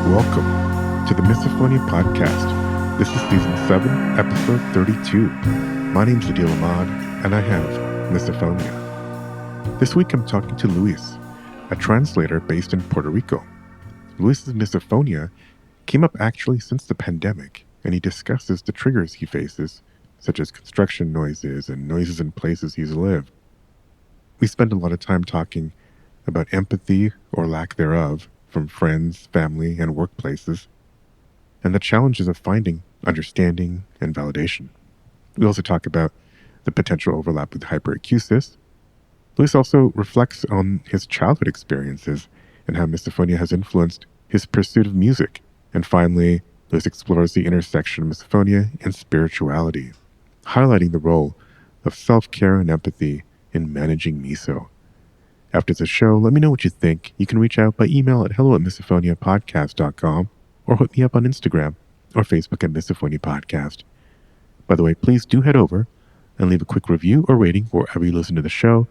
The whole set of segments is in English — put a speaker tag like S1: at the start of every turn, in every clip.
S1: Welcome to the Misophonia podcast. This is season 7, episode 32. My name's Adil Ahmad, and I have Misophonia. This week I'm talking to Luis, a translator based in Puerto Rico. Luis's misophonia came up actually since the pandemic, and he discusses the triggers he faces, such as construction noises and noises in places he's lived. We spend a lot of time talking about empathy or lack thereof from friends, family, and workplaces, and the challenges of finding understanding and validation. We also talk about the potential overlap with hyperacusis. Luis also reflects on his childhood experiences and how misophonia has influenced his pursuit of music. And finally, Luis explores the intersection of misophonia and spirituality, highlighting the role of self-care and empathy in managing miso. After the show, let me know what you think. You can reach out by email at hello@misophoniapodcast.com or hit me up on Instagram or Facebook at Misophonia Podcast. By the way, please do head over and leave a quick review or rating wherever you listen to the show.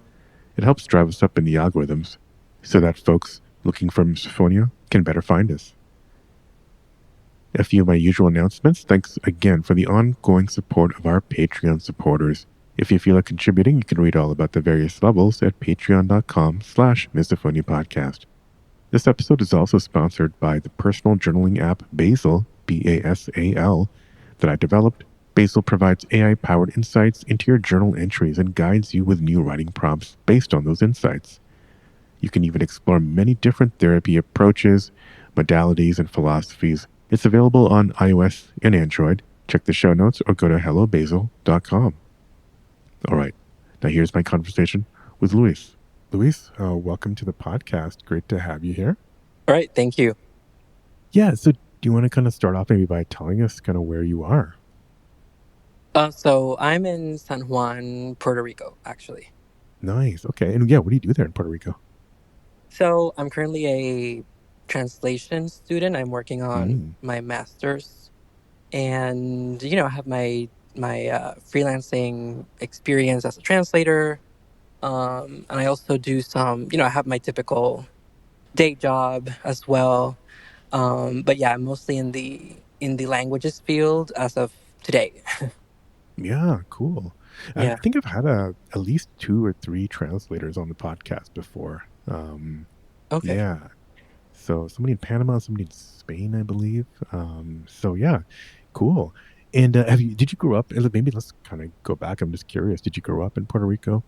S1: It helps drive us up in the algorithms so that folks looking for misophonia can better find us. A few of my usual announcements. Thanks again for the ongoing support of our Patreon supporters. If you feel like contributing, you can read all about the various levels at patreon.com/misophoniapodcast. This episode is also sponsored by the personal journaling app Basil, B-A-S-A-L, that I developed. Basil provides AI-powered insights into your journal entries and guides you with new writing prompts based on those insights. You can even explore many different therapy approaches, modalities, and philosophies. It's available on iOS and Android. Check the show notes or go to hellobasil.com. All right, now here's my conversation with Luis. Luis, welcome to the podcast. Great to have you here.
S2: All right, thank you.
S1: Yeah, so do you want to kind of start off maybe by telling us kind of where you are?
S2: So I'm in San Juan, Puerto Rico, actually.
S1: Nice, okay. And yeah, what do you do there in Puerto Rico?
S2: So I'm currently a translation student. I'm working on my master's, and I have my freelancing experience as a translator, and I also do some. I have my typical day job as well. But yeah, I'm mostly in the languages field as of today.
S1: Yeah, cool. I
S2: Yeah.
S1: think I've had at least 2 or 3 translators on the podcast before.
S2: Okay.
S1: Yeah. So somebody in Panama, somebody in Spain, I believe. So yeah, cool. And did you grow up? Maybe let's kind of go back. I'm just curious. Did you grow up in Puerto Rico?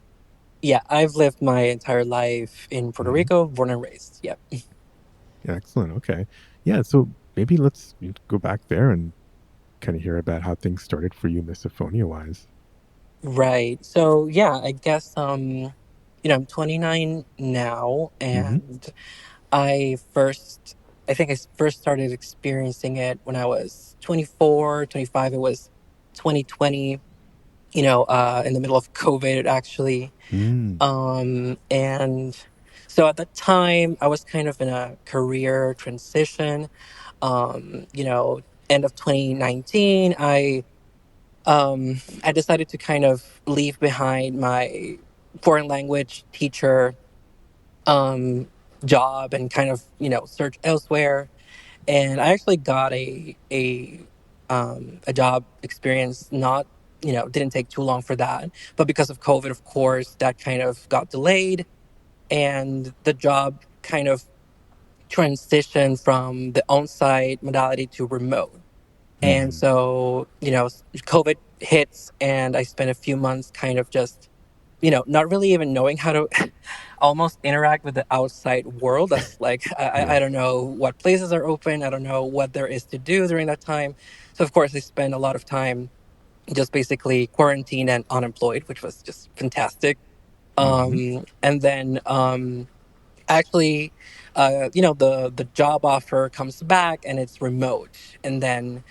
S2: Yeah, I've lived my entire life in Puerto
S1: Hmm.
S2: Rico, born and raised. Yep.
S1: Excellent. Okay. Yeah. So maybe let's go back there and kind of hear about how things started for you, misophonia wise.
S2: Right. So yeah, I guess I'm 29 now,
S1: Hmm.
S2: and I first I think I first started experiencing it when I was 24, 25. It was 2020, in the middle of COVID actually.
S1: Mm.
S2: And so at that time I was kind of in a career transition. End of 2019, I decided to kind of leave behind my foreign language teacher um, job and kind of search elsewhere. And I actually got a job experience. Not didn't take too long for that, but because of COVID, of course, that kind of got delayed, and the job kind of transitioned from the on-site modality to remote. And
S1: Mm.
S2: so, COVID hits, and I spent a few months kind of just, not really even knowing how to almost interact with the outside world. That's like, I
S1: Yeah.
S2: don't know what places are open. I don't know what there is to do during that time. So, of course, I spent a lot of time just basically quarantined and unemployed, which was just fantastic.
S1: Hmm.
S2: And then, actually, the job offer comes back and it's remote. And then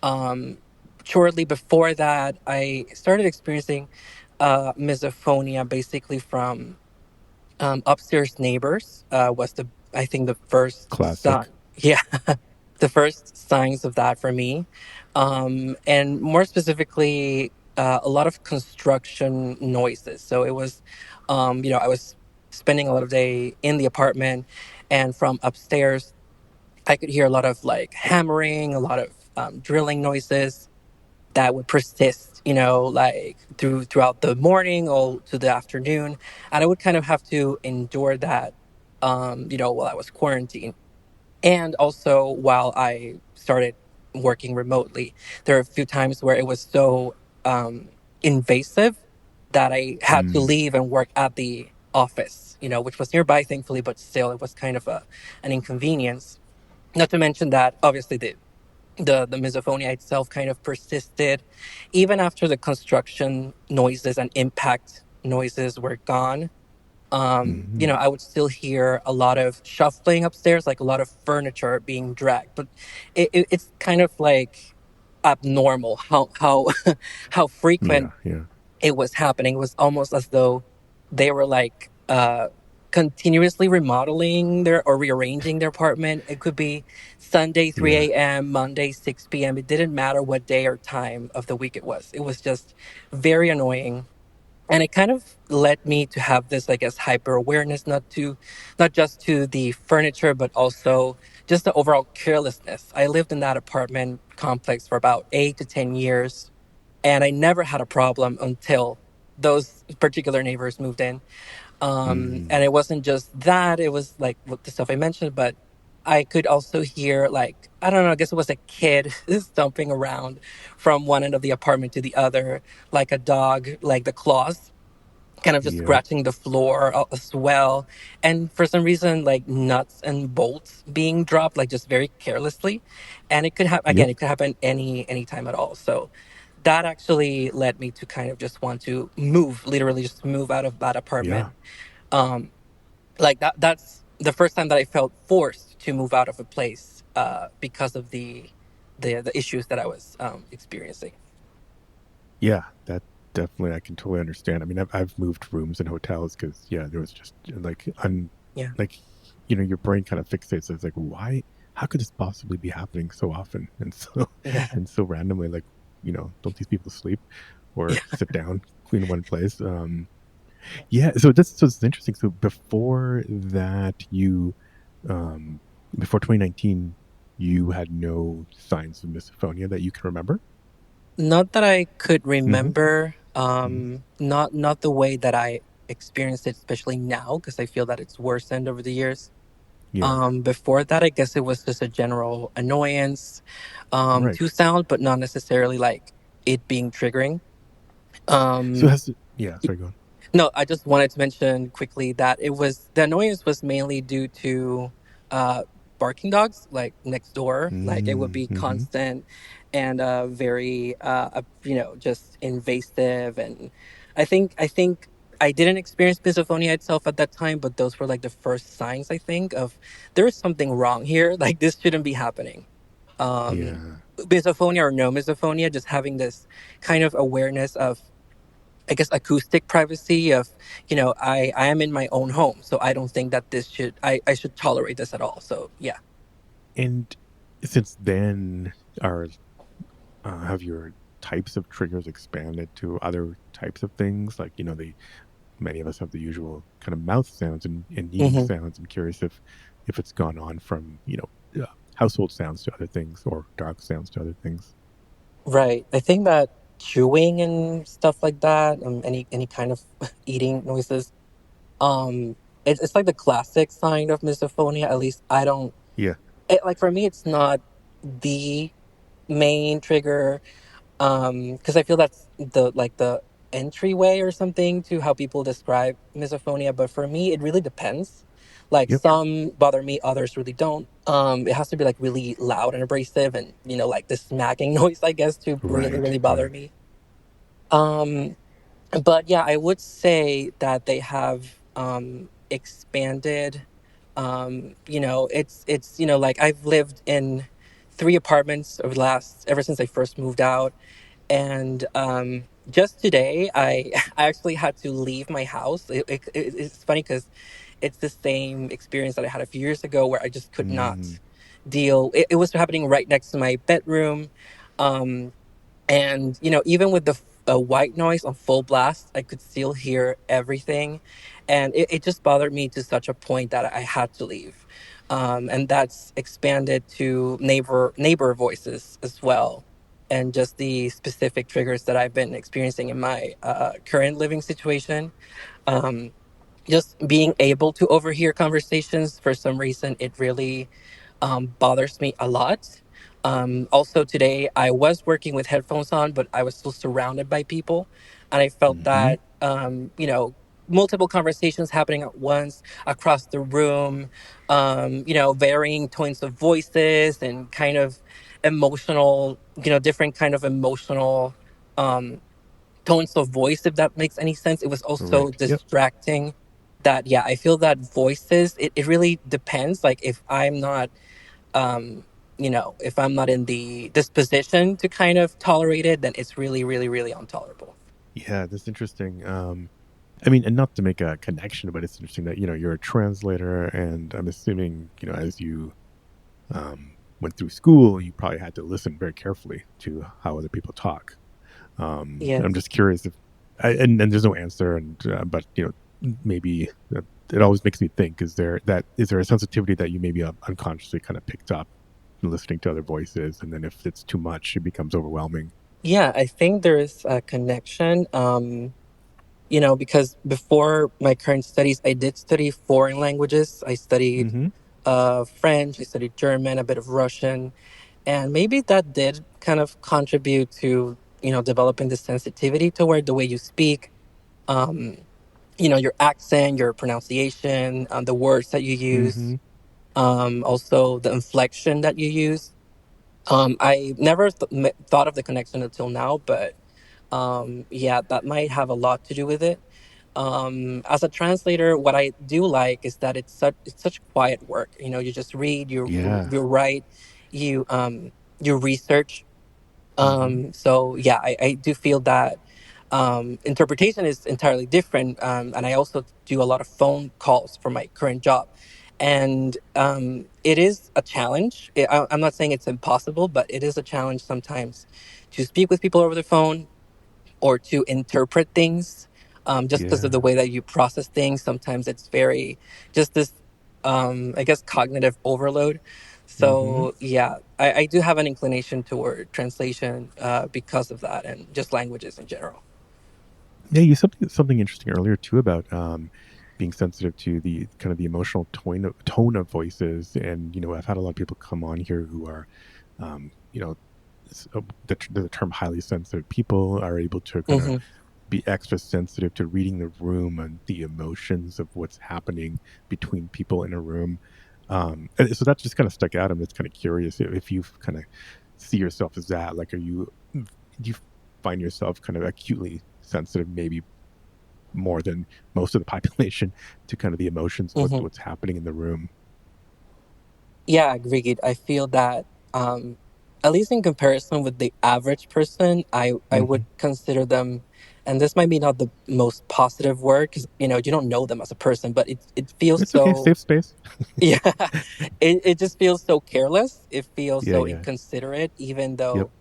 S2: um, shortly before that, I started experiencing misophonia, basically from upstairs neighbors. Was the I think the first sign.
S1: Classic.
S2: Yeah, the first signs of that for me. And more specifically, a lot of construction noises. So it was, I was spending a lot of day in the apartment, and from upstairs, I could hear a lot of like hammering, a lot of drilling noises that would persist, like throughout the morning or to the afternoon, and I would kind of have to endure that, while I was quarantined. And also, while I started working remotely, there are a few times where it was so um, invasive that I had to
S1: Mm,
S2: leave and work at the office, which was nearby, thankfully, but still, it was kind of an inconvenience. Not to mention that, obviously, the misophonia itself kind of persisted even after the construction noises and impact noises were gone.
S1: mm,
S2: I would still hear a lot of shuffling upstairs, like a lot of furniture being dragged. But it's kind of like abnormal how how frequent
S1: yeah, yeah,
S2: it was happening. It was almost as though they were like continuously remodeling their or rearranging their apartment. It could be Sunday
S1: yeah,
S2: 3 a.m., Monday 6 p.m. It didn't matter what day or time of the week it was. It was just very annoying, and it kind of led me to have this, I guess, hyper awareness, not just to the furniture but also just the overall carelessness. I lived in that apartment complex for about 8 to 10 years, and I never had a problem until those particular neighbors moved in. And
S1: mm,
S2: it wasn't just that; it was like what the stuff I mentioned, but I could also hear, like, I don't know, I guess it was a kid stomping around from one end of the apartment to the other, like a dog, like the claws kind of just
S1: yep,
S2: scratching the floor as well. And for some reason, like nuts and bolts being dropped, like just very carelessly. And it could happen again,
S1: yep,
S2: it could happen any time at all. So that actually led me to kind of just want to move, literally just move out of that
S1: yeah.
S2: apartment. Um, like that's the first time that I felt forced to move out of a place because of the issues that I was experiencing.
S1: Yeah, that definitely I can totally understand. I mean, I've moved rooms in hotels because yeah, there was just like
S2: Yeah.
S1: like your brain kind of fixates. It's like why? How could this possibly be happening so often and so
S2: Yeah.
S1: and so randomly? Like don't these people sleep or
S2: Yeah.
S1: sit down, clean one place? Yeah. So it's interesting. So before that, um, before 2019, you had no signs of misophonia that you can remember.
S2: Not that I could
S1: Hmm.
S2: remember,
S1: Hmm.
S2: not the way that I experienced it, especially now, because I feel that it's worsened over the years.
S1: Yeah.
S2: Before that, I guess it was just a general annoyance
S1: Right.
S2: to sound, but not necessarily like it being triggering.
S1: So it
S2: Um,
S1: has to, yeah, sorry, go on.
S2: no, I just wanted to mention quickly that the annoyance was mainly due to uh, barking dogs, like next door. Like it would
S1: Mm,
S2: be
S1: mhm.
S2: constant and very, just invasive. And I think I didn't experience misophonia itself at that time, but those were like the first signs, I think, of there is something wrong here. Like this shouldn't be happening. Um,
S1: Yeah.
S2: Misophonia or no misophonia, just having this kind of awareness of, I guess, acoustic privacy of, I am in my own home, so I don't think that I should tolerate this at all. So yeah.
S1: And since then, are have your types of triggers expanded to other types of things? Like, many of us have the usual kind of mouth sounds and eating
S2: Hmm.
S1: sounds. I'm curious if it's gone on from, household sounds to other things or dog sounds to other things.
S2: Right. I think that chewing and stuff like that, any kind of eating noises, um, it's like the classic sign of misophonia. At least I don't.
S1: Yeah.
S2: Like for me, it's not the main trigger. Because I feel that's the entryway or something to how people describe misophonia. But for me, it really depends. Like
S1: Yep.
S2: some bother me, others really don't. It has to be like really loud and abrasive, and like the smacking noise, I guess, to really
S1: Right.
S2: really bother
S1: Right.
S2: me. Um, but yeah, I would say that they have expanded. It's like I've lived in three apartments ever since I first moved out, and just today I actually had to leave my house. It's funny because it's the same experience that I had a few years ago where I just could
S1: Mm,
S2: not deal. It was happening right next to my bedroom. um, and even with the white noise on full blast, I could still hear everything, and it just bothered me to such a point that I had to leave. And that's expanded to neighbor voices as well, and just the specific triggers that I've been experiencing in my current living situation. Um, just being able to overhear conversations, for some reason, it really bothers me a lot. Also, today I was working with headphones on, but I was still surrounded by people. And I felt
S1: Mm-hmm.
S2: that, multiple conversations happening at once across the room, varying tones of voices and kind of emotional, different kind of emotional um, tones of voice, if that makes any sense. It was also
S1: Right. Yep.
S2: distracting. That, yeah, I feel that voices, it really depends. Like, if I'm not um if I'm not in the disposition to kind of tolerate it, then it's really, really, really intolerable.
S1: Yeah, that's interesting. I mean, and not to make a connection, but it's interesting that you're a translator, and I'm assuming as you went through school, you probably had to listen very carefully to how other people talk. I'm
S2: Yes.
S1: just curious if, and there's no answer, and but maybe it always makes me think: is there a sensitivity that you maybe unconsciously kind of picked up listening to other voices, and then if it's too much, it becomes overwhelming.
S2: Yeah, I think there is a connection. Because before my current studies, I did study foreign languages. I studied
S1: Mm-hmm.
S2: French, I studied German, a bit of Russian, and maybe that did kind of contribute to developing the sensitivity toward the way you speak. Um, your accent, your pronunciation, the words that you use,
S1: Mm-hmm.
S2: also the inflection that you use. I never thought of the connection until now, but yeah, that might have a lot to do with it. As a translator, what I do like is that it's such quiet work. You just read,
S1: Yeah.
S2: you write, you you research.
S1: Mm-hmm.
S2: So yeah, I do feel that interpretation is entirely different. And I also do a lot of phone calls for my current job. And it is a challenge. I'm not saying it's impossible, but it is a challenge sometimes to speak with people over the phone or to interpret things, just because of the
S1: Yeah.
S2: way that you process things. Sometimes it's very just this, I guess, cognitive overload.
S1: Mm-hmm.
S2: So yeah, I do have an inclination toward translation because of that, and just languages in general.
S1: Yeah, you something interesting earlier too about being sensitive to the kind of the emotional tone of voices, and I've had a lot of people come on here who are, you know, the term highly sensitive people are able to kind of
S2: Hmm.
S1: be extra sensitive to reading the room and the emotions of what's happening between people in a room. And so that just kind of stuck out. I'm just kind of curious if you kind of see yourself as that. Like, do you find yourself kind of acutely sensitive, maybe more than most of the population, to kind of the emotions of
S2: Hmm.
S1: what's happening in the room?
S2: Yeah, agreed. I feel that, at least in comparison with the average person, I would
S1: Hmm.
S2: consider them, and this might be not the most positive word because you don't know them as a person, but it feels
S1: It's okay.
S2: so.
S1: Safe space.
S2: Yeah, it just feels so careless. It feels
S1: Yeah.
S2: so
S1: Yeah.
S2: inconsiderate, even
S1: Yep.
S2: though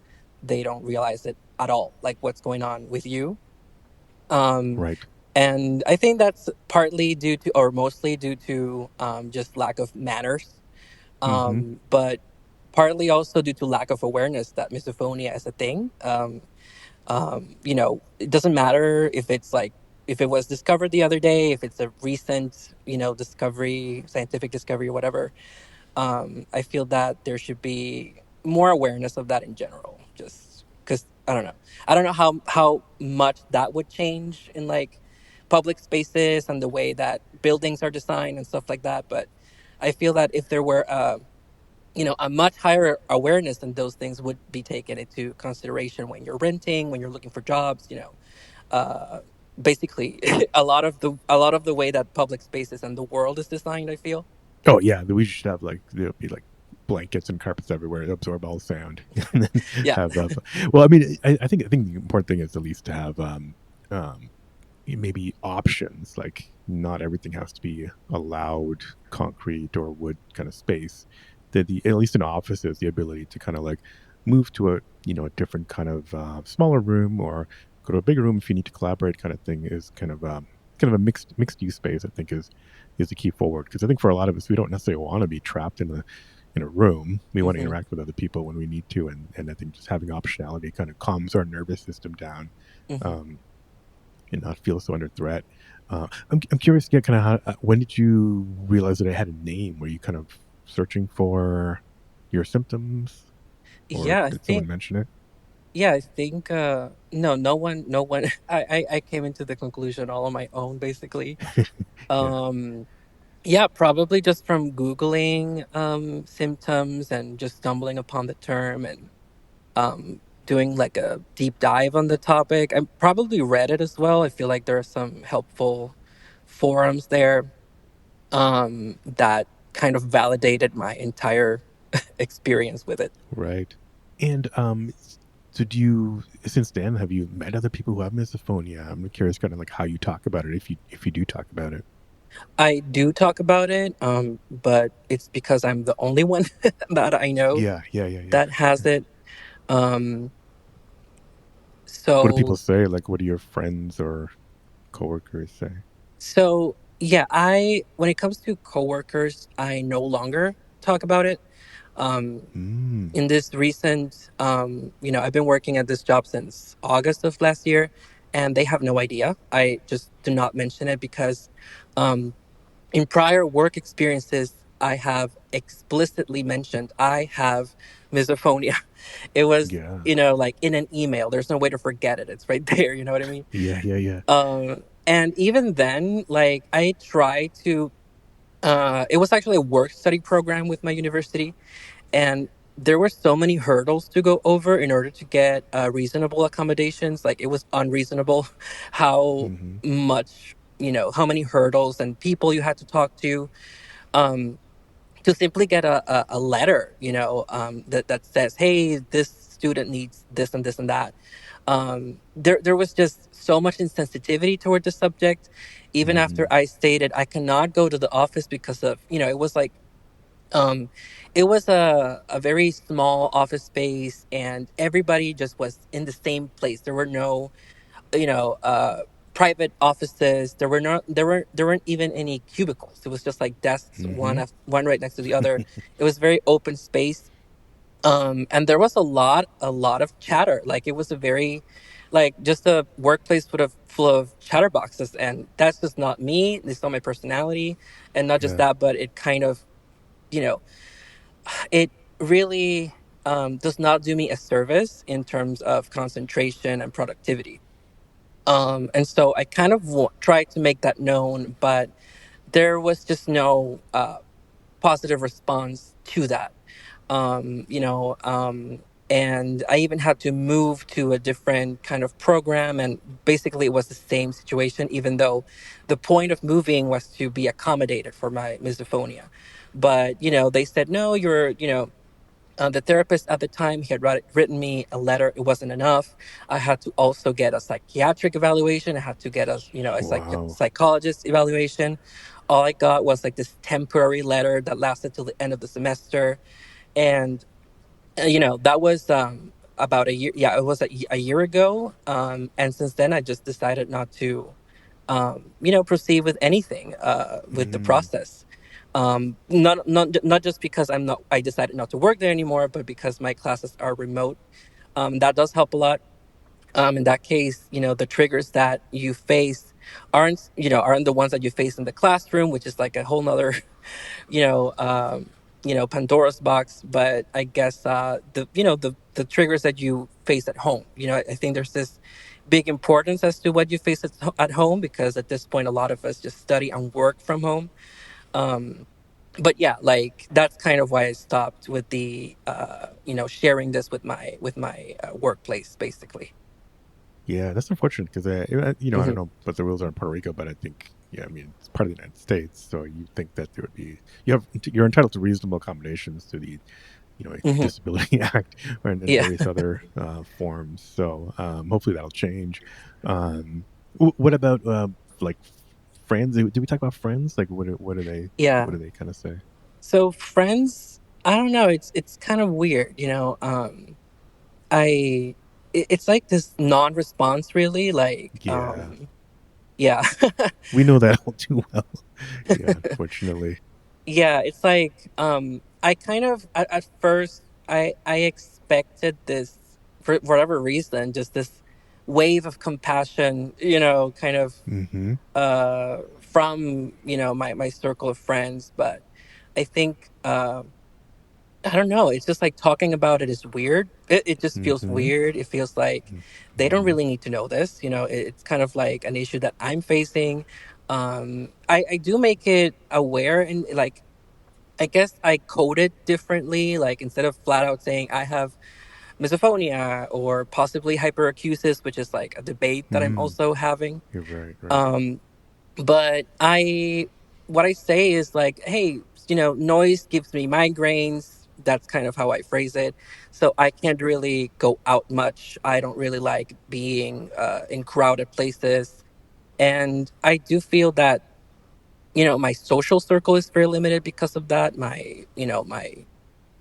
S2: they don't realize it at all, like what's going on with you. Um,
S1: Right.
S2: and I think that's partly due to, or mostly due to, just lack of manners,
S1: Hmm.
S2: but partly also due to lack of awareness that misophonia is a thing. It doesn't matter if it's like, if it was discovered the other day, if it's a recent, discovery, scientific discovery or whatever. I feel that there should be more awareness of that in general, just because I don't know how much that would change in like public spaces and the way that buildings are designed and stuff like that. But I feel that if there were a much higher awareness, then those things would be taken into consideration when you're renting, when you're looking for jobs. Uh, Basically, a lot of the way that public spaces and the world is designed, I feel.
S1: Oh yeah, we should have like there'll be like blankets and carpets everywhere to absorb all sound, and then
S2: Yeah.
S1: have. Well, I mean, I think the important thing is at least to have um, maybe options. Like not everything has to be a loud concrete or wood kind of space. The at least in offices, the ability to kind of like move to a different kind of smaller room or go to a bigger room if you need to collaborate kind of thing is kind of kind of a mixed use space, I think, is the key forward. Because I think for a lot of us, we don't necessarily want to be trapped in a room. We want to
S2: Mm-hmm.
S1: interact with other people when we need to, and I think just having optionality kind of calms our nervous system down,
S2: Mm-hmm.
S1: um, and not feel so under threat. I'm curious, yeah, kind of how, when did you realize that it had a name? Were you kind of searching for your symptoms, or
S2: Yeah, I
S1: did someone
S2: think.
S1: mention it?
S2: Yeah, I think. No, no one. I came into the conclusion all on my own, basically.
S1: Yeah,
S2: Um, yeah, probably just from Googling symptoms and just stumbling upon the term and doing like a deep dive on the topic. I probably read it as well. I feel like there are some helpful forums there that kind of validated my entire experience with it.
S1: right. And so do you since then have you met other people who have misophonia? I'm curious, kind of like how you talk about it, if you do talk about it.
S2: I do talk about it, but it's because I'm the only one that I know
S1: Yeah, yeah, yeah, yeah.
S2: that has it. Um,
S1: What do people
S2: so
S1: say? Like, what do your friends or coworkers say?
S2: so yeah, I when it comes to coworkers, I no longer talk about it. Um,
S1: Mm,
S2: in this recent, I've been working at this job since August of last year, and they have no idea. I just do not mention it because, um, in prior work experiences, I have explicitly mentioned I have misophonia. It was,
S1: yeah,
S2: like in an email. There's no way to forget it. It's right there. You know what I mean?
S1: yeah, yeah, yeah.
S2: And even then, like I try to. It was actually a work study program with my university, and there were so many hurdles to go over in order to get reasonable accommodations. Like it was unreasonable how
S1: Hmm.
S2: much, how many hurdles and people you had to talk um, to simply get a letter, that says, hey, this student needs this and this and that. There was just so much insensitivity toward the subject. Even after
S1: Hmm.
S2: I stated I cannot go to the office because of, it was like, um, it was a very small office space and everybody just was in the same place. There were no, private offices. There weren't even any cubicles. It was just like desks,
S1: Hmm.
S2: one right next to the other. It was very open space. And there was a lot of chatter. Like it was a very, like just a workplace full of chatterboxes, and that's just not me. It's not my personality, and not just
S1: Yeah,
S2: that, but it kind of, you know, it really does not do me a service in terms of concentration and productivity. And so I kind of tried to make that known, but there was just no positive response to that. Um, you know, um, and I even had to move to a different kind of program, and basically it was the same situation, even though the point of moving was to be accommodated for my misophonia. But, they said, no, the therapist at the time, he had written me a letter. It wasn't enough. I had to also get a psychiatric evaluation. I had to get a
S1: wow.
S2: psychologist evaluation. All I got was like this temporary letter that lasted till the end of the semester. And, that was about a year. Yeah, it was a year ago. And since then, I just decided not to proceed with anything with the
S1: Mm,
S2: process. Not just because I decided not to work there anymore, but because my classes are remote. That does help a lot. In that case, the triggers that you face aren't the ones that you face in the classroom, which is like a whole nother you know, Pandora's box. But I guess the triggers that you face at home. I think there's this big importance as to what you face at home, because at this point, a lot of us just study and work from home. Um, but yeah, like that's kind of why I stopped with the sharing this with my workplace, basically.
S1: yeah, that's unfortunate because I don't
S2: Hmm.
S1: know what the rules are in Puerto Rico, but I think, yeah, I mean, it's part of the United States, so you think that there would be you're entitled to reasonable accommodations to the
S2: Hmm.
S1: Disability Act and then
S2: Yeah.
S1: various other forms. So hopefully that'll change. What about like friends? Did we talk about friends? Like
S2: Yeah.
S1: what do they kind of say?
S2: So friends, I don't know. It's kind of weird. I it's like this non-response, really. Like
S1: Yeah.
S2: Yeah.
S1: We know that all too well. Yeah, unfortunately.
S2: Yeah, it's like I kind of at first I expected this for whatever reason, just this wave of compassion, kind of
S1: Mm-hmm.
S2: from, my circle of friends, but I think I don't know, it's just like talking about it is weird. It just feels
S1: Mm-hmm.
S2: weird. It feels like they don't
S1: Mm-hmm.
S2: really need to know this, it's kind of like an issue that I'm facing. I do make it aware, and like I guess I code it differently. Like instead of flat out saying I have misophonia or possibly hyperacusis, which is like a debate that I'm
S1: Mm.
S2: also having.
S1: You're right, right.
S2: Um, but what I say is like, hey, noise gives me migraines. That's kind of how I phrase it. So I can't really go out much. I don't really like being in crowded places. And I do feel that, my social circle is very limited because of that. My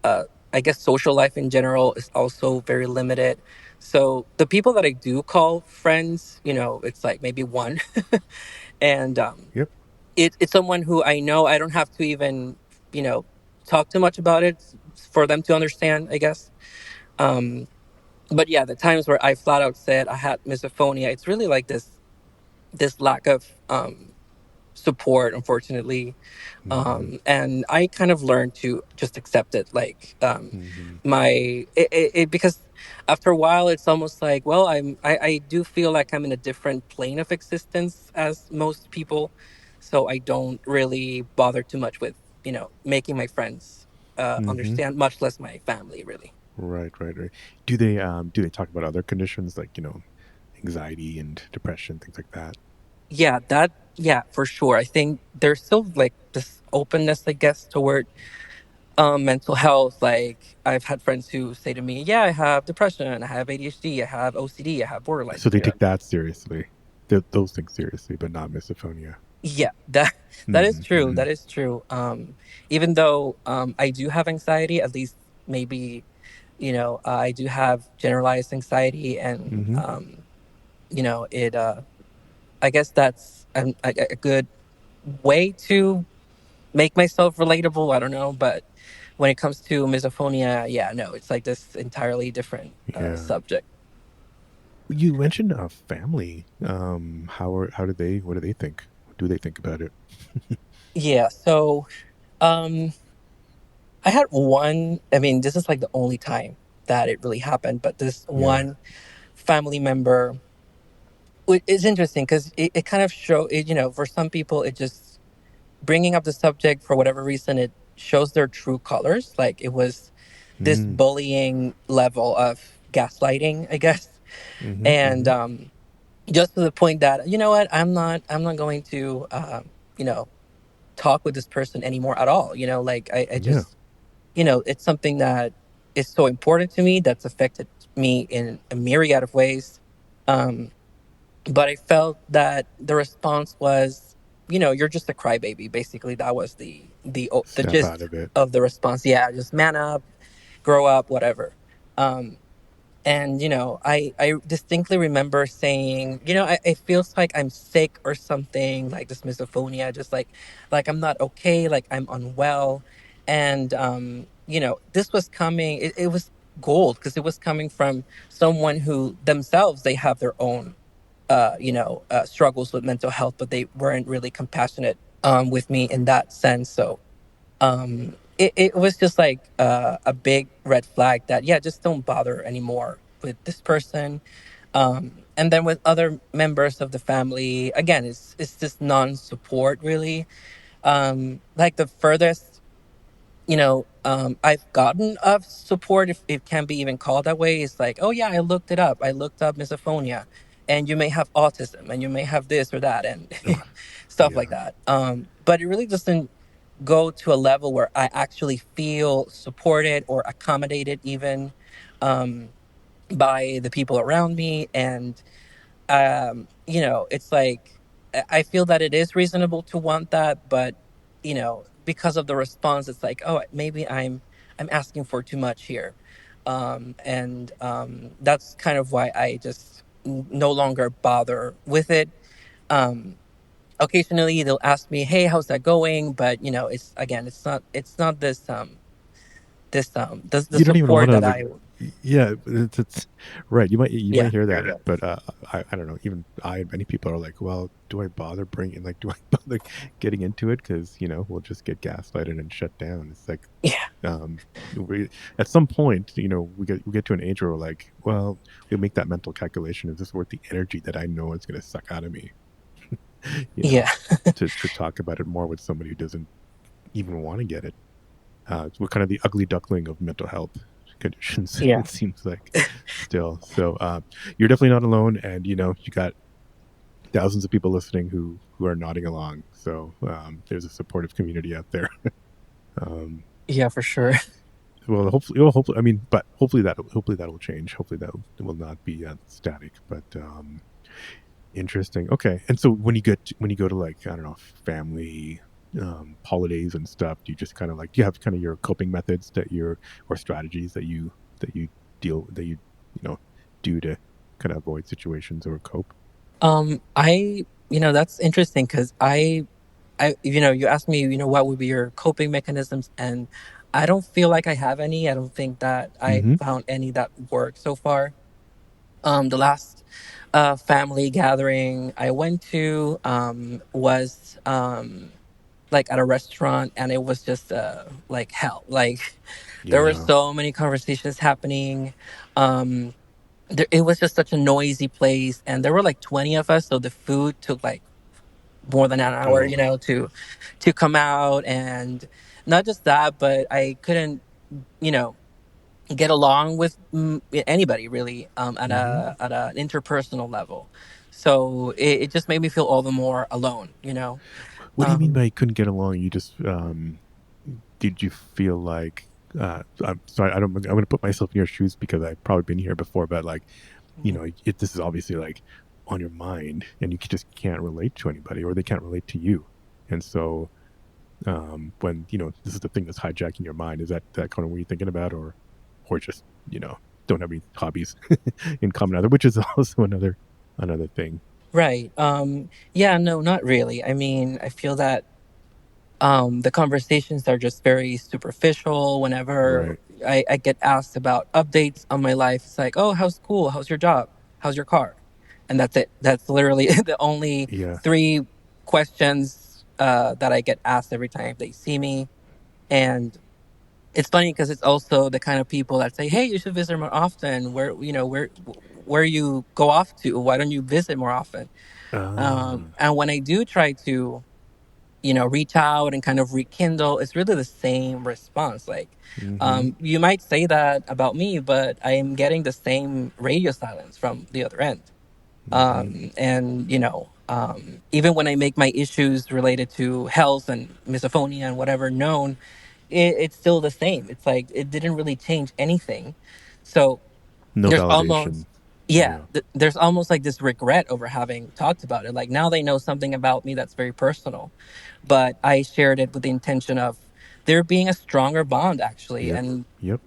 S2: uh, I guess social life in general is also very limited. So the people that I do call friends, it's like maybe one, and
S1: Yep.
S2: it's someone who I know I don't have to even, you know, talk too much about it for them to understand, I guess. Um, but yeah, the times where I flat out said I had misophonia, it's really like this lack of support, unfortunately.
S1: Mm-hmm.
S2: And I kind of learned to just accept it, like
S1: Mm-hmm.
S2: because after a while it's almost like, well, I do feel like I'm in a different plane of existence as most people, so I don't really bother too much with making my friends
S1: Mm-hmm.
S2: understand, much less my family, really.
S1: Right, right, right. Do they talk about other conditions like, anxiety and depression, things like that?
S2: Yeah, yeah, for sure. I think there's still like this openness, I guess, toward mental health. Like I've had friends who say to me, yeah, I have depression, I have ADHD, I have OCD, I have borderline.
S1: So they take that seriously. Those things seriously, but not misophonia.
S2: Yeah, that is
S1: Mm-hmm.
S2: true,
S1: Mm-hmm.
S2: that is true. Even though I do have anxiety, at least maybe, I do have generalized anxiety, and
S1: Mm-hmm.
S2: it I guess that's a good way to make myself relatable. I don't know, but when it comes to misophonia, yeah, no, it's like this entirely different
S1: Yeah.
S2: subject.
S1: You mentioned a family. How do they, what do they think? What do they think about it?
S2: Yeah, so um I had one, I mean, this is like the only time that it really happened, but this
S1: Yeah.
S2: one family member, it's interesting because it kind of show it, for some people it just bringing up the subject for whatever reason, it shows their true colors. Like it was this
S1: Mm.
S2: bullying level of gaslighting, I guess.
S1: Mm-hmm.
S2: And
S1: Mm-hmm.
S2: just to the point that, what, I'm not going to you know talk with this person anymore at all. Like I
S1: Yeah.
S2: just, it's something that is so important to me, that's affected me in a myriad of ways. um but I felt that the response was, you're just a crybaby. Basically, that was the
S1: Snap out
S2: gist
S1: of it.
S2: of the response. Yeah, just man up, grow up, whatever. um and I distinctly remember saying, it feels like I'm sick or something, like this misophonia, just like I'm not okay, like I'm unwell. And this was coming, it was gold because it was coming from someone who themselves, they have their own struggles with mental health, but they weren't really compassionate with me in that sense. So it was just like a big red flag that, yeah, just don't bother anymore with this person. And then with other members of the family, again, it's just non-support, really. Like the furthest I've gotten of support, if it can be even called that way, is like, oh yeah, I looked it up. I looked up misophonia, and you may have autism, and you may have this or that, and
S1: Oh,
S2: stuff like
S1: yeah.
S2: that. But it really doesn't go to a level where I actually feel supported or accommodated, even um, by the people around me. And it's like I feel that it is reasonable to want that, but because of the response, it's like, oh, maybe I'm asking for too much here. And that's kind of why I just no longer bother with it. Occasionally they'll ask me, "Hey, how's that going?" But it's again, it's not this the
S1: You don't even want
S2: support
S1: to
S2: that
S1: like,
S2: I.
S1: yeah, it's right. You might
S2: Yeah,
S1: hear that, but I don't know. Even many people are like, well, do I bother bringing like, do I bother getting into it? Because we'll just get gaslighted and shut down. It's like,
S2: yeah,
S1: um, we at some point, we get to an age where we're like, well, we make that mental calculation: is this worth the energy that I know it's going to suck out of me? You know,
S2: yeah,
S1: to talk about it more with somebody who doesn't even want to get it. We're kind of the ugly duckling of mental health conditions.
S2: yeah,
S1: It seems like still. So you're definitely not alone, and you got thousands of people listening who are nodding along. So there's a supportive community out there. um,
S2: yeah, for sure.
S1: well, hopefully, I mean, but hopefully that will change. Hopefully that will not be static. But interesting. Okay. And so when you go to like, I don't know, family holidays and stuff, do you have kind of your coping methods or strategies that you you know do to kind of avoid situations or cope?
S2: I that's interesting because you asked me, what would be your coping mechanisms, and I don't feel like I have any. I don't think that I
S1: Mm-hmm.
S2: found any that work so far. The last family gathering I went to was like at a restaurant, and it was just like hell. Like there were
S1: Yeah.
S2: so many conversations happening. Um, it was just such a noisy place, and there were like 20 of us, so the food took like more than an hour,
S1: Oh.
S2: to come out. And not just that, but I couldn't, you know, get along with anybody really at
S1: Mm-hmm.
S2: an interpersonal level. So it just made me feel all the more alone.
S1: What do you mean
S2: Um,
S1: by couldn't get along? You just did you feel like I'm sorry, I'm going to put myself in your shoes because I've probably been here before, but like, this is obviously like on your mind and you just can't relate to anybody or they can't relate to you. And so, when, this is the thing that's hijacking your mind, is that kind of what you're thinking about, or just, don't have any hobbies in common either, which is also another thing.
S2: right. Yeah, no, not really. I mean, I feel that the conversations are just very superficial. Whenever
S1: Right.
S2: I get asked about updates on my life, it's like, oh, how's school? How's your job? How's your car? And that's it. That's literally the only
S1: Yeah.
S2: three questions that I get asked every time they see me. And it's funny because it's also the kind of people that say, hey, you should visit more often. Where you go off to? Why don't you visit more often?
S1: Ah.
S2: And when I do try to reach out and kind of rekindle, it's really the same response. Like,
S1: Mm-hmm.
S2: you might say that about me, but I am getting the same radio silence from the other end.
S1: Mm-hmm.
S2: And even when I make my issues related to health and misophonia and whatever known, it's still the same. It's like it didn't really change anything. So
S1: No
S2: there's
S1: validation.
S2: almost, yeah,
S1: Yeah.
S2: there's almost like this regret over having talked about it. Like now they know something about me that's very personal, but I shared it with the intention of there being a stronger bond actually,
S1: Yep.
S2: and
S1: Yep.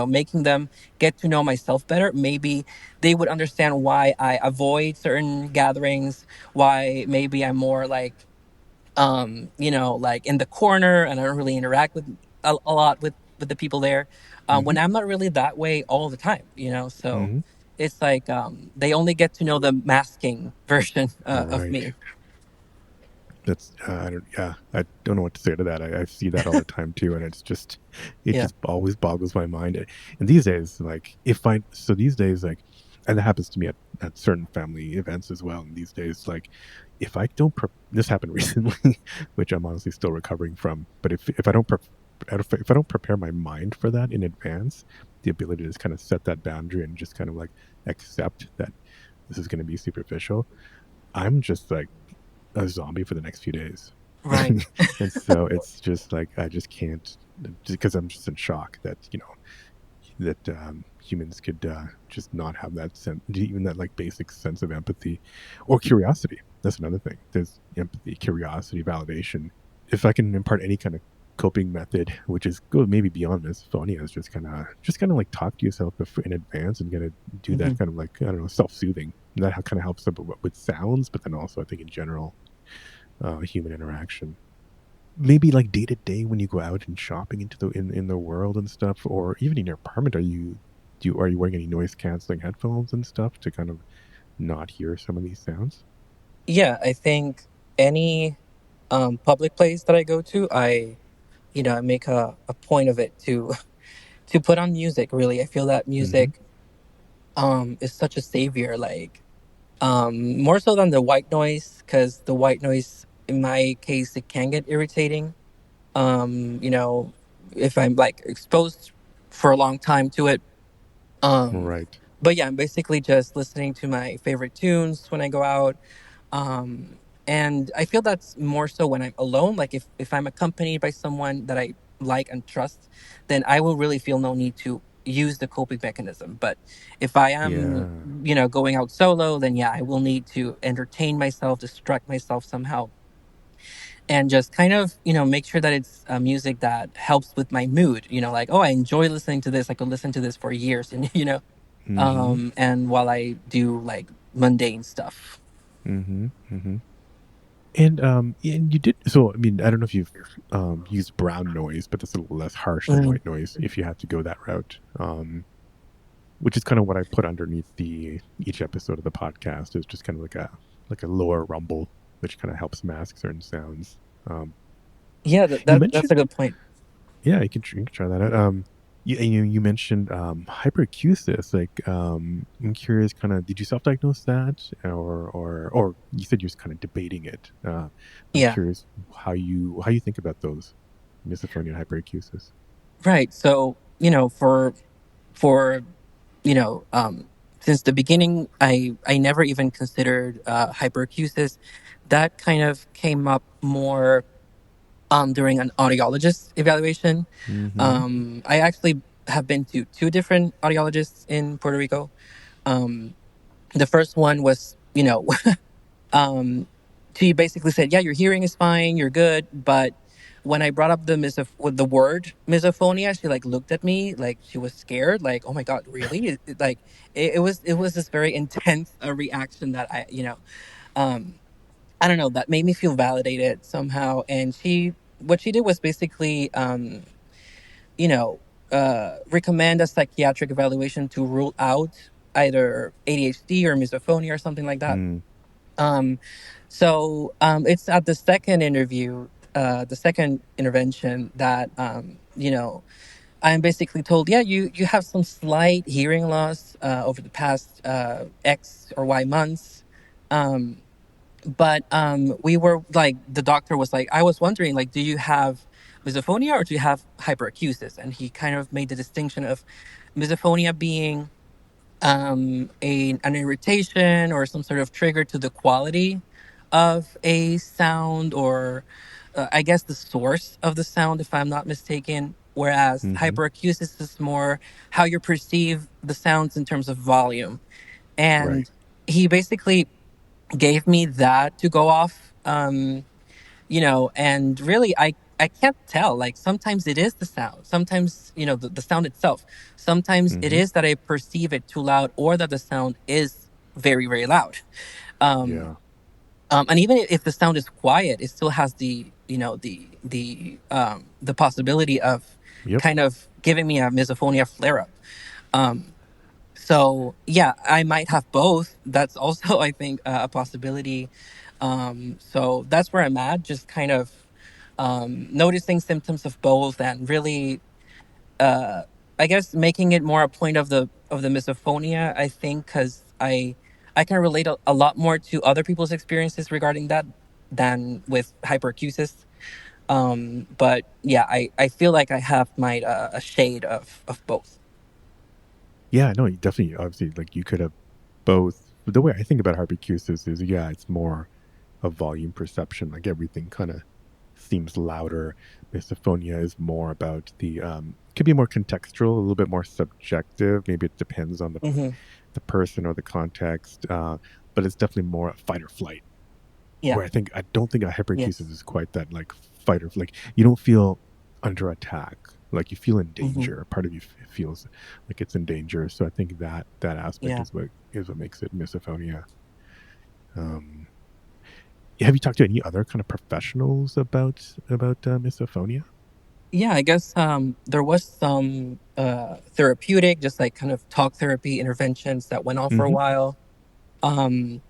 S2: making them get to know myself better. Maybe they would understand why I avoid certain gatherings, why maybe I'm more like like in the corner and I don't really interact with a lot with the people there,
S1: Mm-hmm.
S2: when I'm not really that way all the time. So
S1: Mm-hmm.
S2: it's like they only get to know the masking version of
S1: Right.
S2: me.
S1: That's I don't yeah, I don't know what to say to that. I see that all the time too, and it
S2: Yeah.
S1: just always boggles my mind. And these days, like if I so these days like, and that happens to me at certain family events as well. And these days, like if I don't this happened recently, which I'm honestly still recovering from. But if I don't if I don't prepare my mind for that in advance, the ability to just kind of set that boundary and just kind of like accept that this is going to be superficial, I'm just like a zombie for the next few days.
S2: Right.
S1: And so it's just like I just can't, just because I'm just in shock that that humans could just not have that sense, even that like basic sense of empathy or curiosity. That's another thing. There's empathy, curiosity, validation. If I can impart any kind of coping method, which is go maybe beyond misophonia, is just kind of like talk to yourself in advance and kind of do
S2: Hmm.
S1: that kind of like, I don't know, self-soothing. And that kind of helps with sounds, but then also I think in general, human interaction. Maybe like day to day when you go out and shopping into in the world and stuff, or even in your apartment, are you wearing any noise canceling headphones and stuff to kind of not hear some of these sounds?
S2: Yeah, I think any public place that I go to, I make a point of it to to put on music. Really, I feel that
S1: Mm-hmm.
S2: music is such a savior. Like more so than the white noise, because the white noise, in my case, it can get irritating. You know, if I'm like exposed for a long time to it. Um,
S1: Right.
S2: but yeah, I'm basically just listening to my favorite tunes when I go out. Um, and I feel that's more so when I'm alone. Like if I'm accompanied by someone that I like and trust, then I will really feel no need to use the coping mechanism. But if I am,
S1: Yeah.
S2: going out solo, then yeah, I will need to entertain myself, distract myself somehow, and just kind of, make sure that it's music that helps with my mood. Like, oh, I enjoy listening to this. I could listen to this for years, and
S1: Mm-hmm.
S2: and while I do like mundane stuff.
S1: Mm-hmm. Mm-hmm. And you did so. I mean, I don't know if you've used brown noise, but that's a little less harsh than
S2: Mm,
S1: white noise if you had to go that route. Which is kind of what I put underneath the each episode of the podcast is just kind of like a lower rumble, which kind of helps mask certain sounds. Um,
S2: yeah,
S1: you
S2: that's
S1: mentioned,
S2: a good point.
S1: yeah, you can try that out. You mentioned hyperacusis. Like, I'm curious, kind of, did you self-diagnose that, or you said you're just kind of debating it? I'm
S2: Yeah,
S1: curious how you think about those misophonia and hyperacusis.
S2: right. So for you know um since the beginning, I never even considered hyperacusis. That kind of came up more during an audiologist evaluation.
S1: Mm-hmm.
S2: I actually have been to two different audiologists in Puerto Rico. The first one was, um, she basically said, "Yeah, your hearing is fine, you're good." But when I brought up with the word misophonia, she like looked at me like she was scared, like, "Oh my god, really?" Like it was this very intense reaction that um, I don't know, that made me feel validated somehow. And what she did was basically, you know, recommend a psychiatric evaluation to rule out either ADHD or misophonia or something like that.
S1: Mm,
S2: Um, so it's at the second interview, the second intervention that I'm basically told, yeah, you have some slight hearing loss over the past X or Y months. Um, but we were like, the doctor was like, I was wondering, like, do you have misophonia or do you have hyperacusis? And he kind of made the distinction of misophonia being an irritation or some sort of trigger to the quality of a sound, or I guess the source of the sound, if I'm not mistaken. Whereas
S1: mm-hmm.
S2: hyperacusis is more how you perceive the sounds in terms of volume.
S1: Right.
S2: And he basically gave me that to go off. And really, I can't tell. Like, sometimes it is the sound, sometimes the sound itself, sometimes it
S1: Mm-hmm.
S2: is that I perceive it too loud, or that the sound is very, very loud. um
S1: Yeah.
S2: and even if the sound is quiet, it still has the possibility of
S1: Yep.
S2: kind of giving me a misophonia flare up. Um so yeah, I might have both. That's also, I think, a possibility. So that's where I'm at, just kind of noticing symptoms of both, and really, uh, I guess, making it more a point of the misophonia. I think because I can relate a lot more to other people's experiences regarding that than with hyperacusis. But yeah, I feel like I have my a shade of both.
S1: Yeah, no, you definitely, obviously, like you could have both. The way I think about hypercusis is, yeah, it's more a volume perception. Like everything kind of seems louder. Misophonia is more about could be more contextual, a little bit more subjective. Maybe it depends on
S2: Hmm.
S1: the person or the context. But it's definitely more a fight or flight.
S2: Yeah.
S1: Where I don't think a hyperacusis
S2: Yes.
S1: is quite that like fight or like you don't feel. under attack, like you feel in
S2: Hmm.
S1: danger. Part of you feels like it's in danger. So I think that aspect
S2: Yeah.
S1: is what makes it misophonia. Um, have you talked to any other kind of professionals about misophonia?
S2: Yeah, I guess there was some therapeutic, just like kind of talk therapy interventions that went on for a
S1: Mm-hmm.
S2: while. Um,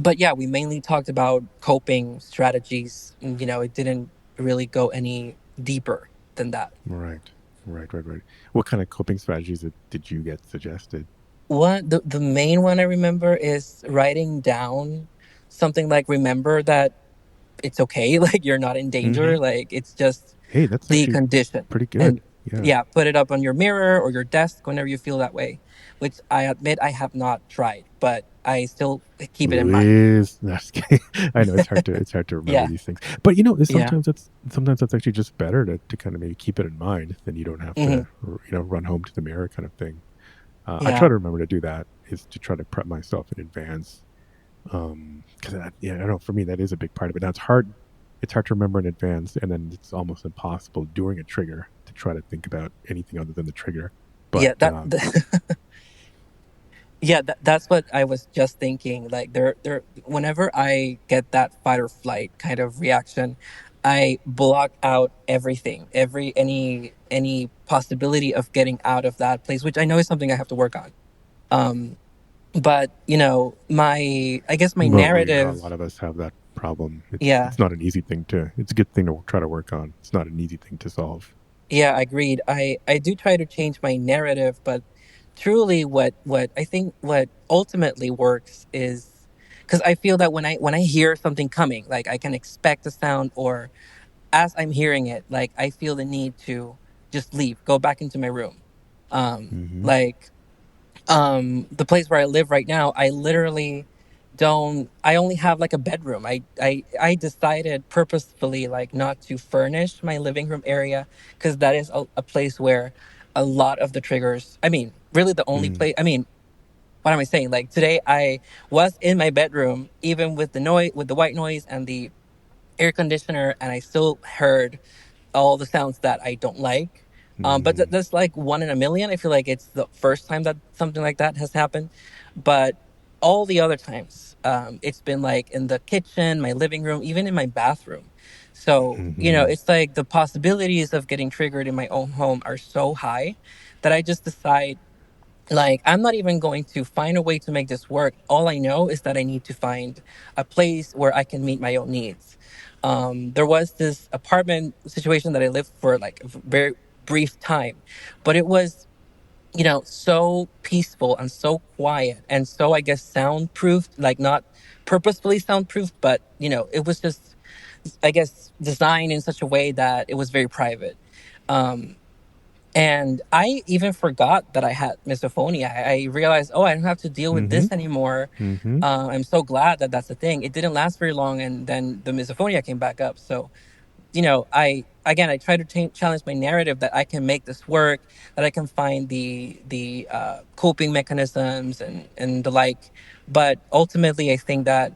S2: but yeah, we mainly talked about coping strategies. And, it didn't really go any deeper than that.
S1: Right, right. What kind of coping strategies did you get suggested?
S2: The main one I remember is writing down something like remember that it's okay, like you're not in
S1: Mm-hmm.
S2: danger, like it's just
S1: Hey, that's
S2: the
S1: actually
S2: condition.
S1: pretty good.
S2: And
S1: Yeah.
S2: yeah, put it up on your mirror or your desk whenever you feel that way, which I admit I have not tried, but I still keep it in mind.
S1: Liz, no, just kidding. I know it's hard to remember
S2: Yeah,
S1: these things, but
S2: yeah.
S1: sometimes that's actually just better to kind of maybe keep it in mind. Then you don't have
S2: Hmm.
S1: to run home to the mirror kind of thing. I try
S2: Yeah,
S1: to remember to do that, is to try to prep myself in advance. Because yeah, I don't know, for me that is a big part of it. Now it's hard to remember in advance, and then it's almost impossible during a trigger to try to think about anything other than the trigger. But
S2: yeah, yeah, that's what I was just thinking. Like whenever I get that fight or flight kind of reaction, I block out everything, any possibility of getting out of that place, which I know is something I have to work on. Um, but I guess my
S1: well, yeah, a
S2: narrative,
S1: lot of us have that problem. it's
S2: yeah,
S1: it's not an easy thing to it's a good thing to try to work on. It's not an easy thing to solve.
S2: yeah, agreed. I do try to change my narrative, but truly, what I think what ultimately works is because I feel that when I hear something coming, like I can expect a sound, or as I'm hearing it, like I feel the need to just leave, go back into my room.
S1: Hmm.
S2: Like the place where I live right now, I literally don't I only have like a bedroom. I decided purposefully like not to furnish my living room area because that is a place where a lot of the triggers, I mean, really the only
S1: Mm.
S2: place, I mean, what am I saying? Like today I was in my bedroom even with the noise, with the white noise and the air conditioner, and I still heard all the sounds that I don't like. But
S1: Mm.
S2: that's like one in a million. I feel like it's the first time that something like that has happened. But all the other times, it's been like in the kitchen, my living room, even in my bathroom. So,
S1: Hmm.
S2: it's like the possibilities of getting triggered in my own home are so high that I just decide, like, I'm not even going to find a way to make this work. All I know is that I need to find a place where I can meet my own needs. There was this apartment situation that I lived for like a very brief time, but it was, so peaceful and so quiet and so, I guess, soundproofed, like not purposefully soundproofed, but, it was just, I guess, designed in such a way that it was very private. Um, and I even forgot that I had misophonia. I realized, oh, I don't have to deal with
S1: Hmm.
S2: this anymore.
S1: Hmm.
S2: I'm so glad that that's the thing. It didn't last very long, and then the misophonia came back up. So, I try to challenge my narrative that I can make this work, that I can find the coping mechanisms and the like. But ultimately, I think that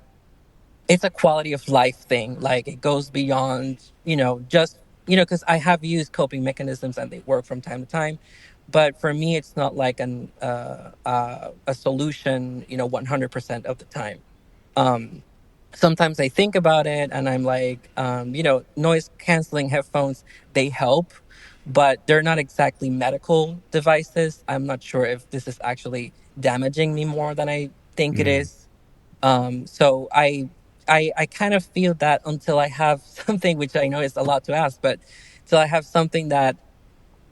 S2: it's a quality of life thing. Like it goes beyond, just, because I have used coping mechanisms and they work from time to time. But for me, it's not like a solution, 100% of the time. Um, Sometimes I think about it and I'm like, noise canceling headphones, they help, but they're not exactly medical devices. I'm not sure if this is actually damaging me more than I think it
S1: Mm.
S2: is. So I kind of feel that until I have something, which I know is a lot to ask, but till I have something that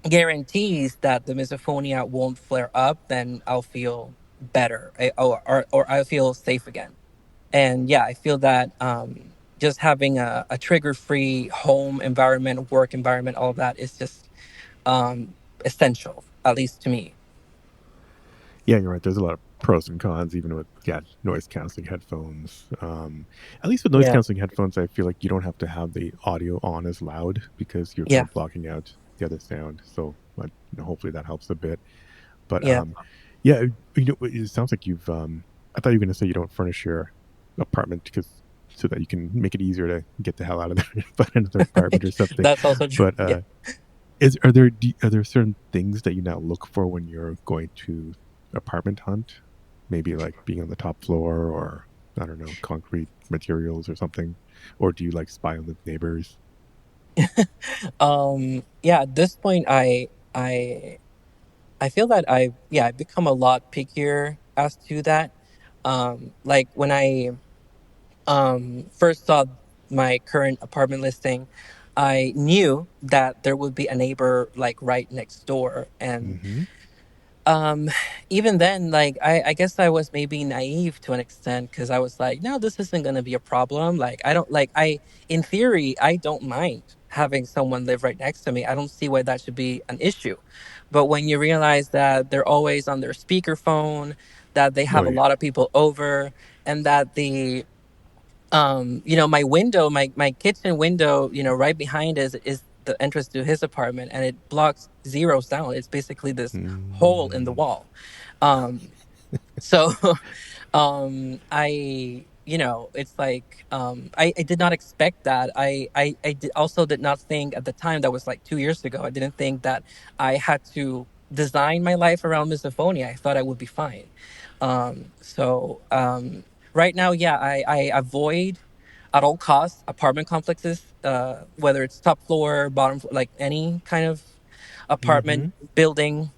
S2: guarantees that the misophonia won't flare up, then I'll feel better, or I'll feel safe again. And yeah, I feel that just having a trigger-free home environment, work environment, all of that is just um, essential, at least to me.
S1: Yeah, you're right. There's a lot of pros and cons, even with noise canceling headphones. At least with noise
S2: Yeah,
S1: canceling headphones, I feel like you don't have to have the audio on as loud because you're kind
S2: yeah,
S1: of blocking out the other sound. So, hopefully that helps a bit. But
S2: yeah.
S1: yeah, it sounds like you've. I thought you were going to say you don't furnish your apartment because so that you can make it easier to get the hell out of there and find another apartment or something.
S2: That's also true.
S1: But
S2: Yeah.
S1: is are there certain things that you now look for when you're going to apartment hunt? Maybe like being on the top floor, or I don't know, concrete materials or something, or do you like spy on the neighbors?
S2: Yeah, at this point I feel that I've become a lot pickier as to that. Like when I first saw my current apartment listing, I knew that there would be a neighbor like right next door. And
S1: Mm-hmm.
S2: um even then, like I guess I was maybe naive to an extent, because I was like, no, this isn't going to be a problem. Like I don't like I in theory I don't mind having someone live right next to me. I don't see why that should be an issue. But when you realize that they're always on their speakerphone, that they
S1: Oh
S2: have a
S1: yeah.
S2: lot of people over, and that my window, my kitchen window, right behind is the entrance to his apartment, and it blocks zero sound. It's basically this hole in the
S1: Mm,
S2: wall. um so it's like, I did not expect that. Also did not think at the time, that was like 2 years ago, I didn't think that I had to design my life around misophonia. I thought I would be fine. Right now, yeah, I avoid at all costs apartment complexes, whether it's top floor, bottom floor, like any kind of
S1: mm-hmm.
S2: apartment building.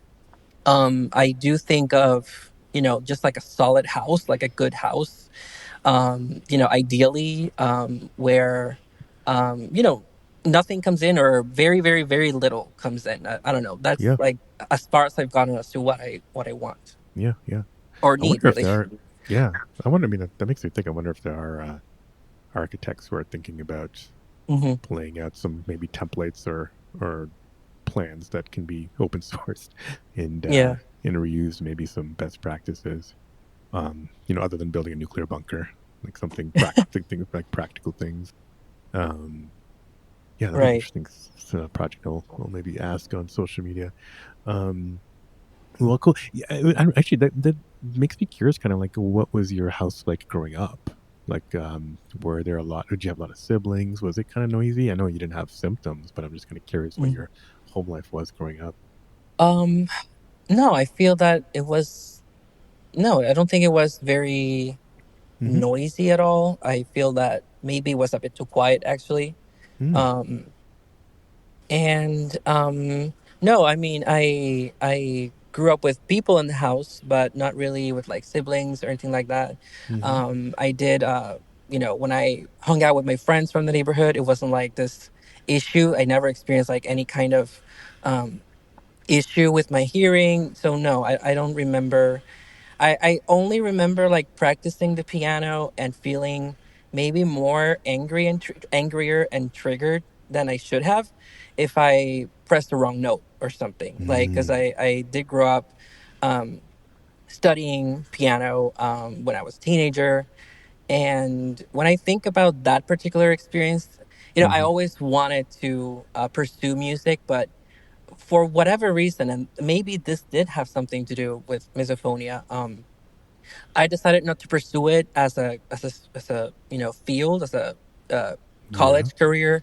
S2: I do think of, just like a solid house, like a good house. Ideally, where, nothing comes in, or very, very, very little comes in. I don't know. That's
S1: Yeah.
S2: like as far as I've gotten as to what I want
S1: Yeah. Yeah.
S2: or
S1: I
S2: need,
S1: wonder if
S2: really.
S1: there are. Yeah. I wonder. I mean, that makes me think. I wonder if there are architects who are thinking about
S2: Hmm.
S1: laying out some maybe templates or plans that can be open sourced
S2: Yeah.
S1: and reused. Maybe some best practices. Other than building a nuclear bunker, like something practical, things like practical things. Um, yeah, that'd be an
S2: Right.
S1: interesting project. I'll maybe ask on social media. Um, well, cool. Yeah, actually, that makes me curious. Kind of like, what was your house like growing up? Like, were there a lot? Did you have a lot of siblings? Was it kind of noisy? I know you didn't have symptoms, but I'm just kind of curious what
S2: Mhm.
S1: your home life was growing up.
S2: Um, no, I feel that it was no, I don't think it was very
S1: Mm-hmm.
S2: noisy at all. I feel that maybe it was a bit too quiet, actually.
S1: Mm,
S2: Um, and no, I mean, I grew up with people in the house, but not really with like siblings or anything like that.
S1: mm-hmm.
S2: I did, when I hung out with my friends from the neighborhood, it wasn't like this issue. I never experienced like any kind of um issue with my hearing. So no, I don't remember. I only remember like practicing the piano and feeling maybe more angrier and triggered than I should have if I pressed the wrong note or something. Like, because
S1: Mm,
S2: I did grow up um, studying piano when I was a teenager. And when I think about that particular experience, I
S1: mm-hmm.
S2: always wanted to pursue music, but for whatever reason, and maybe this did have something to do with misophonia, I decided not to pursue it as a field, as a uh,
S1: Yeah.
S2: college career,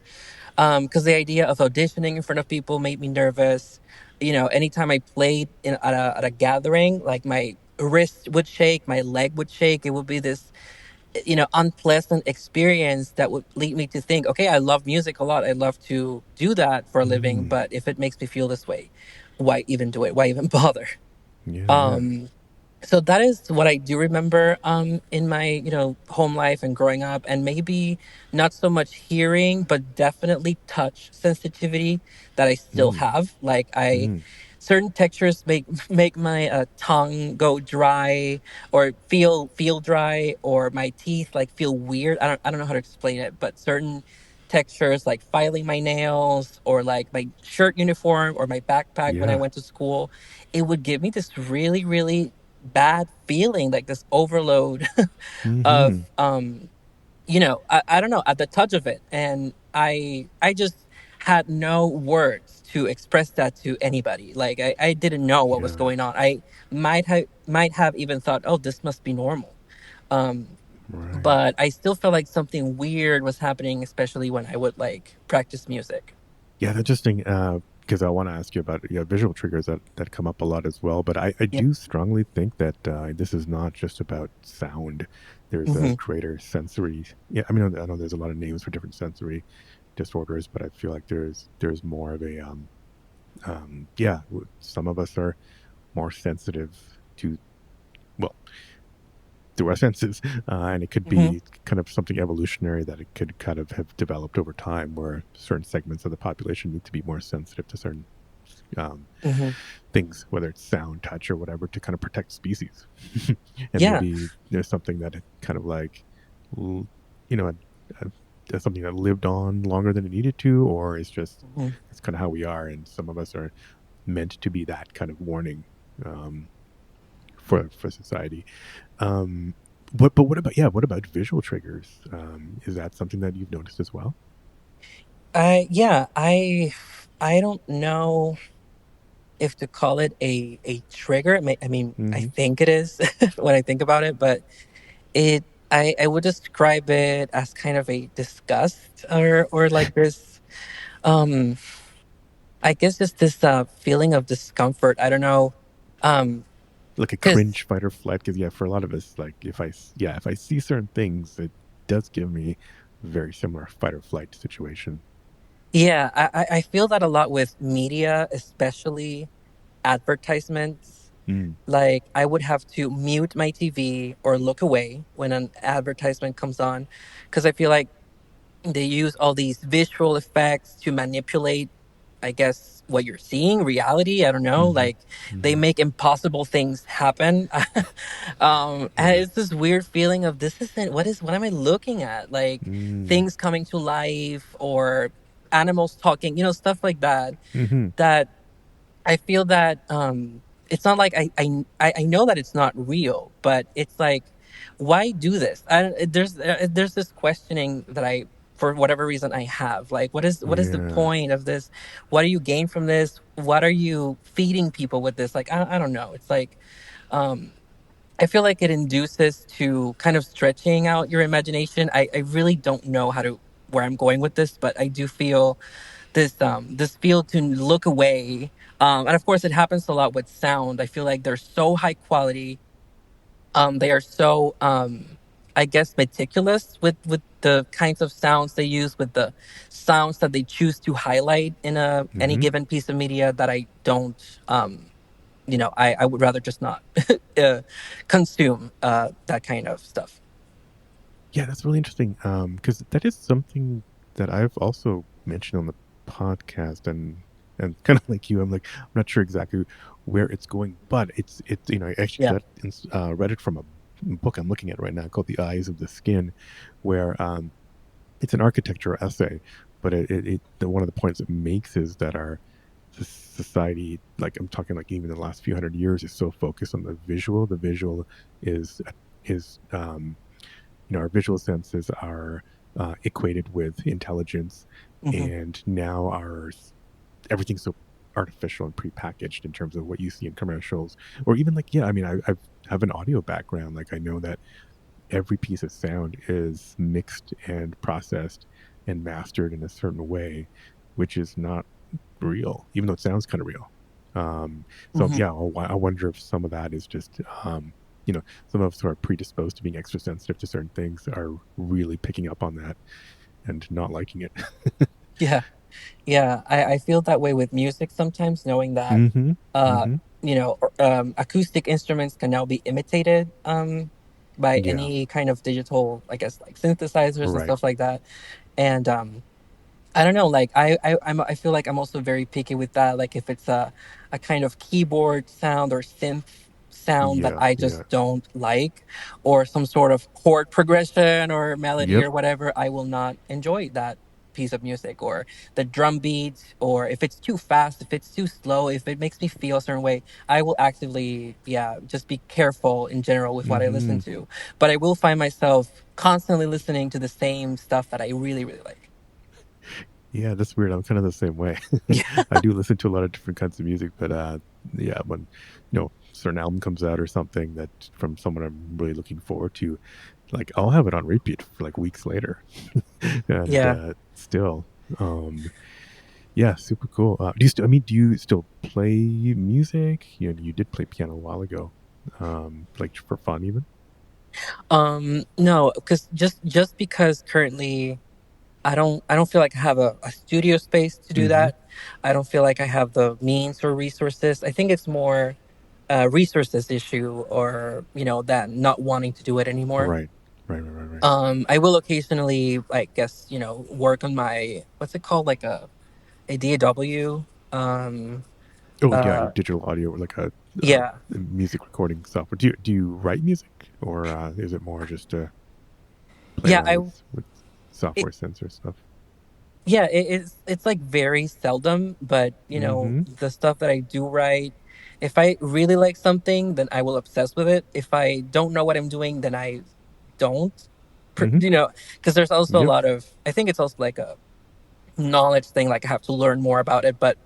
S2: because the idea of auditioning in front of people made me nervous. Anytime I played at a gathering, like my wrist would shake, my leg would shake. It would be this unpleasant experience that would lead me to think, okay, I love music a lot. I love to do that for a living,
S1: Mm,
S2: but if it makes me feel this way, why even do it? Why even bother?
S1: yeah. Yeah.
S2: Um, so that is what I do remember in my home life and growing up, and maybe not so much hearing, but definitely touch sensitivity that I still
S1: Mm,
S2: have. Like I
S1: mm,
S2: certain textures make my tongue go dry, or feel dry, or my teeth like feel weird. I don't know how to explain it, but certain textures, like filing my nails, or like my shirt uniform or my backpack when I
S1: yeah.
S2: went to school, it would give me this really, really bad feeling, like this overload of
S1: Mm-hmm.
S2: I don't know, at the touch of it. And I just had no words to express that to anybody. Like I didn't know what was
S1: Yeah.
S2: going on. I might have even thought, oh, this must be normal. um
S1: Right.
S2: but I still felt like something weird was happening, especially when I would like practice music.
S1: Yeah, that's interesting. Because I want to ask you about visual triggers that come up a lot as well. But I
S2: Yeah.
S1: do strongly think that this is not just about sound. There's a
S2: Hmm.
S1: greater sensory. Yeah, I mean, I know there's a lot of names for different sensory disorders, but I feel like there's more of a yeah. Some of us are more sensitive to, well, through our senses, and it could
S2: Hmm.
S1: be kind of something evolutionary that it could kind of have developed over time, where certain segments of the population need to be more sensitive to certain um,
S2: Hmm.
S1: things, whether it's sound, touch, or whatever, to kind of protect species. And
S2: Yeah.
S1: maybe there's something that it kind of like, l- you know, something that lived on longer than it needed to, or it's just
S2: Hmm.
S1: it's kind of how we are, and some of us are meant to be that kind of warning um, for society. Um, but what about, yeah? What about visual triggers? Is that something that you've noticed as well?
S2: Yeah, I don't know if to call it a trigger. I mean, I
S1: Hmm.
S2: think it is when I think about it, but it I would describe it as kind of a disgust, or like this um I guess just this feeling of discomfort. I don't know. Um
S1: Like a
S2: cuz
S1: cringe fight or flight, because yeah, for a lot of us, like if I see certain things, it does give me a very similar fight or flight situation.
S2: yeah, I feel that a lot with media, especially advertisements.
S1: Mm,
S2: Like I would have to mute my TV or look away when an advertisement comes on, because I feel like they use all these visual effects to manipulate, I guess, what you're seeing, reality. I don't know.
S1: hmm,
S2: Like they
S1: hmm.
S2: make impossible things happen. And
S1: Yeah.
S2: it's this weird feeling of this isn't what am I looking at? Like
S1: Mm,
S2: things coming to life or animals talking, stuff like that.
S1: hmm.
S2: That I feel that it's not like I know that it's not real, but it's like, why do this? There's this questioning that I, for whatever reason, I have. Like, what is the
S1: Yeah.
S2: point of this? What do you gain from this? What are you feeding people with this? Like, I don't know. It's like um, I feel like it induces to kind of stretching out your imagination. I really don't know where I'm going with this, but I do feel this feel to look away, and of course it happens a lot with sound. I feel like they're so high quality, they are so I guess meticulous with the kinds of sounds they use, with the sounds that they choose to highlight in a any
S1: Hmm.
S2: given piece of media, that I don't I would rather just not uh, consume that kind of stuff.
S1: Yeah, that's really interesting. Because that is something that I've also mentioned on the podcast, and kind of like you, I'm like, I'm not sure exactly where it's going, but it's I actually
S2: Yeah.
S1: read it from a book I'm looking at right now called The Eyes of the Skin, where it's an architecture essay, but one of the points it makes is that our society, like I'm talking like even the last few hundred years, is so focused on the visual. The visual is our visual senses are equated with intelligence,
S2: Hmm.
S1: and now everything's so artificial and prepackaged in terms of what you see in commercials, or even like, yeah, I mean, I have an audio background. Like I know that every piece of sound is mixed and processed and mastered in a certain way, which is not real, even though it sounds kind of real. So
S2: Hmm.
S1: yeah, I wonder if some of that is just, some of us who are predisposed to being extra sensitive to certain things are really picking up on that and not liking it.
S2: Yeah. Yeah, I feel that way with music sometimes, knowing that
S1: Hmm.
S2: uh,
S1: Hmm.
S2: acoustic instruments can now be imitated by
S1: Yeah.
S2: any kind of digital, I guess, like synthesizers and
S1: Right.
S2: stuff like that. And I don't know. Like I feel like I'm also very picky with that. Like if it's a kind of keyboard sound or synth sound that
S1: Yeah.
S2: I
S1: Yeah.
S2: just don't like, or some sort of chord progression or melody
S1: Yep.
S2: or whatever, I will not enjoy that piece of music. Or the drum beats, or if it's too fast, if it's too slow, if it makes me feel a certain way, I will actively, yeah, just be careful in general with what I listen
S1: Hmm.
S2: to. But I will find myself constantly listening to the same stuff that I really really like.
S1: Yeah, that's weird. I'm kind of the same way. I do listen to a lot of different kinds of music, but yeah, when certain album comes out or something that from someone I'm really looking forward to, Like I'll have it on repeat for like weeks later, and
S2: Yeah.
S1: still, um, yeah, super cool. Do you still? I mean, do you still play music? You did play piano a while ago, like for fun even.
S2: No, because just because currently I don't feel like I have a studio space to do
S1: Mm-hmm.
S2: that. I don't feel like I have the means or resources. I think it's more a resources issue, or that not wanting to do it anymore.
S1: Right, right.
S2: I will occasionally, I guess, work on my, what's it called, like a DAW. Um,
S1: Oh yeah, your
S2: uh,
S1: digital audio, like a
S2: yeah,
S1: music recording software. Do you write music, or is it more just to play
S2: yeah,
S1: around with
S2: it,
S1: software sensor stuff?
S2: yeah, it's like very seldom, but
S1: Mm-hmm.
S2: the stuff that I do write, if I really like something, then I will obsess with it. If I don't know what I'm doing, then I don't.
S1: Mm-hmm.
S2: Because there's also a
S1: Yep.
S2: lot of, I think it's also like a knowledge thing. Like I have to learn more about it, but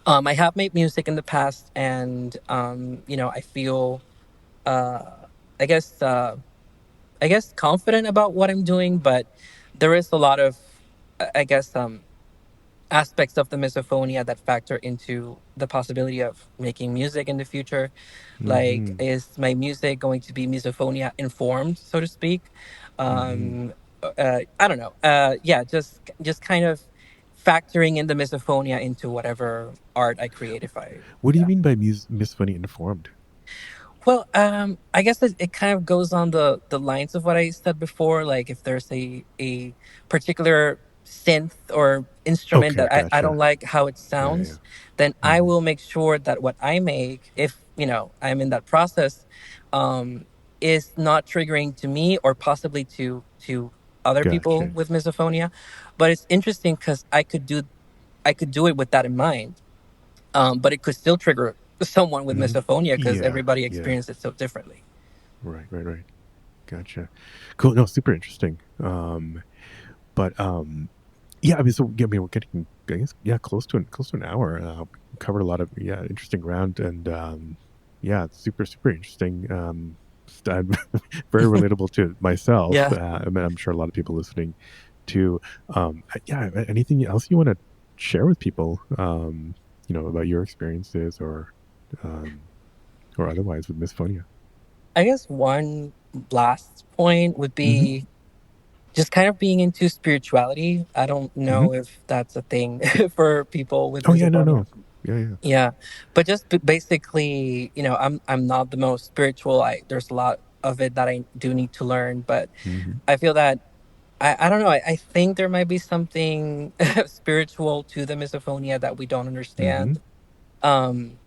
S2: I have made music in the past, and I feel, uh, I guess, confident about what I'm doing, but there is a lot of, I guess, aspects of the misophonia that factor into the possibility of making music in the future. Like,
S1: Mm-hmm.
S2: is my music going to be misophonia informed, so to speak?
S1: Mm-hmm.
S2: Um, I don't know. Yeah, just kind of factoring in the misophonia into whatever art I create. If I,
S1: What do you
S2: yeah.
S1: mean by Miss Funny informed?
S2: Well, I guess it kind of goes on the lines of what I said before. Like if there's a particular synth or instrument
S1: Okay,
S2: that I
S1: gotcha.
S2: don't like how it
S1: Yeah.
S2: sounds, then I
S1: Mm-hmm.
S2: will make sure that what I make, if I'm in that process, is not triggering to me or possibly to other people
S1: Gotcha.
S2: with misophonia. But it's interesting because I could do it with that in mind, but it could still trigger someone with
S1: Mm-hmm.
S2: misophonia because
S1: Yeah.
S2: everybody
S1: Yeah.
S2: experiences it so differently.
S1: Right. Gotcha. Cool. No, super interesting. But yeah, I mean, so yeah, I mean, we're getting, I guess, yeah, close to an hour. Covered a lot of interesting ground, and yeah, it's super interesting. Very relatable to myself.
S2: Yeah.
S1: I mean, I'm sure a lot of people listening too. Yeah, anything else you want to share with people? About your experiences um, or otherwise with misophonia.
S2: I guess one last point would
S1: Mm-hmm.
S2: be just kind of being into spirituality. I don't
S1: Mm-hmm.
S2: know if that's a thing for people with
S1: Oh yeah, no.
S2: misophonia.
S1: Yeah.
S2: Yeah, but just basically, I'm not the most spiritual. There's a lot of it that I do need to learn, but
S1: Mm-hmm.
S2: I feel that I don't know. I think there might be something spiritual to the misophonia that we don't
S1: Mm-hmm.
S2: understand. Um,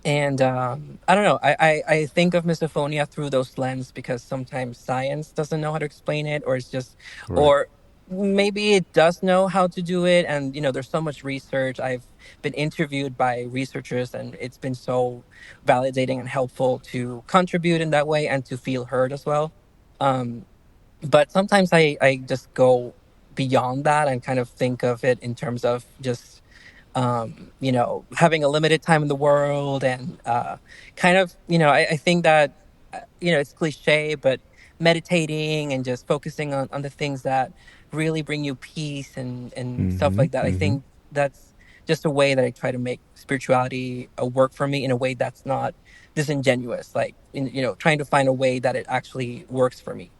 S2: And I don't know. I think of misophonia through those lens because sometimes science doesn't know how to explain it, or it's just,
S1: Right.
S2: or maybe it does know how to do it. And there's so much research. I've been interviewed by researchers, and it's been so validating and helpful to contribute in that way and to feel heard as well. Um, but sometimes I just go beyond that and kind of think of it in terms of just having a limited time in the world, and kind of, I think that, it's cliche, but meditating and just focusing on the things that really bring you peace and stuff
S1: Mm-hmm.
S2: like that. I
S1: Mm-hmm.
S2: think that's just a way that I try to make spirituality a work for me in a way that's not disingenuous, like trying to find a way that it actually works for me.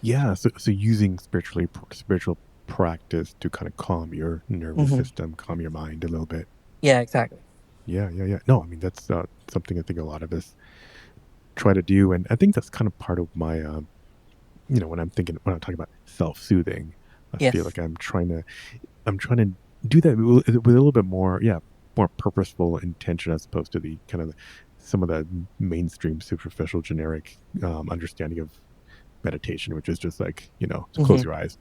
S1: Yeah, so using spiritual practice to kind of calm your nervous
S2: Hmm.
S1: system, calm your mind a little bit.
S2: Yeah, exactly.
S1: Yeah. No, I mean that's something I think a lot of us try to do, and I think that's kind of part of my, when I'm talking about self-soothing, I feel
S2: Yes.
S1: like I'm trying to do that with a little bit more, yeah, more purposeful intention as opposed to the kind of some of the mainstream, superficial, generic understanding of meditation, which is just like to close
S2: Hmm.
S1: your eyes.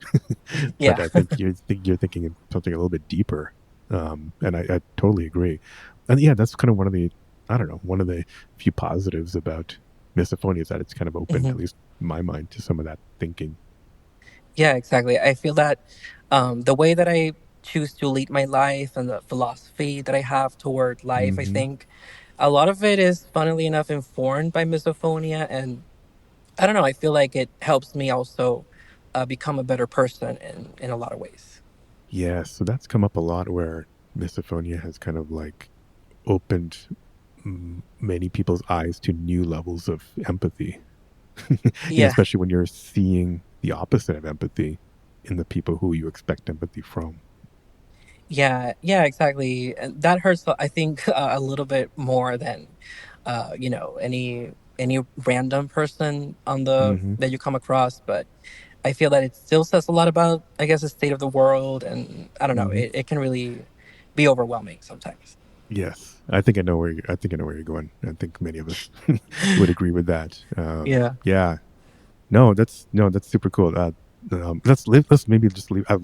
S1: But
S2: Yeah.
S1: I think you're thinking of something a little bit deeper, and I totally agree. And yeah, that's kind of one of the few positives about misophonia is that it's kind of open,
S2: Hmm.
S1: at least in my mind, to some of that thinking.
S2: Yeah, exactly. I feel that the way that I choose to lead my life and the philosophy that I have toward life, I
S1: Mm-hmm.
S2: think a lot of it is, funnily enough, informed by misophonia. And I don't know. I feel like it helps me also become a better person in a lot of ways.
S1: Yeah, so that's come up a lot where misophonia has kind of like opened many people's eyes to new levels of empathy.
S2: Yeah.
S1: Especially when you're seeing the opposite of empathy in the people who you expect empathy from.
S2: Yeah, yeah, exactly. And that hurts, I think, a little bit more than, any random person on the
S1: Mm-hmm.
S2: that you come across. But I feel that it still says a lot about, I guess, the state of the world, and I don't know,
S1: Mm-hmm.
S2: it can really be overwhelming sometimes.
S1: Yes, I think I know where I think I know where you're going. I think many of us would agree with that.
S2: Yeah.
S1: Yeah, no, that's super cool. Let's maybe just leave. I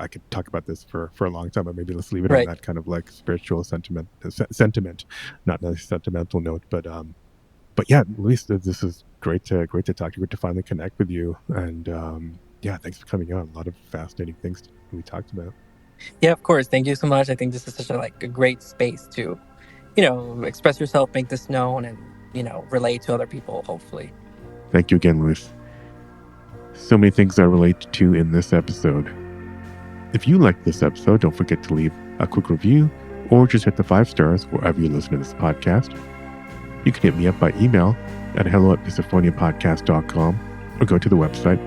S1: could talk about this for a long time, but maybe let's leave it on
S2: Right.
S1: that kind of like spiritual sentiment, not a sentimental note, but yeah, Luis, this is great to talk to you, great to finally connect with you, and yeah, thanks for coming on. A lot of fascinating things we talked about.
S2: Yeah, of course. Thank you so much. I think this is such a great space to, express yourself, make this known, and relate to other people. Hopefully.
S1: Thank you again, Luis. So many things I relate to in this episode. If you liked this episode, don't forget to leave a quick review or just hit the 5 stars wherever you listen to this podcast. You can hit me up by email at hello@misophoniapodcast.com or go to the website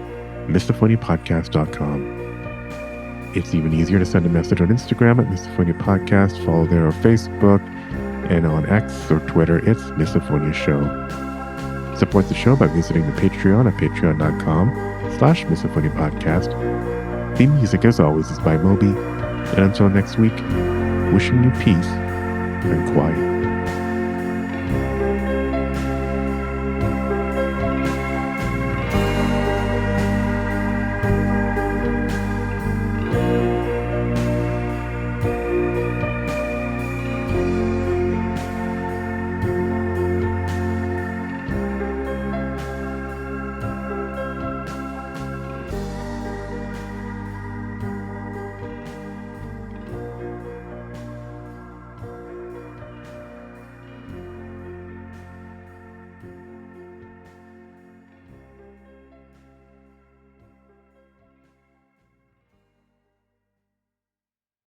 S1: misophoniapodcast.com. It's even easier to send a message on Instagram at Misophonia Podcast, follow there on Facebook, and on X or Twitter, it's Misophonia Show. Support the show by visiting the Patreon at patreon.com/Misophonia Podcast. Theme music, as always, is by Moby. And until next week, wishing you peace and quiet.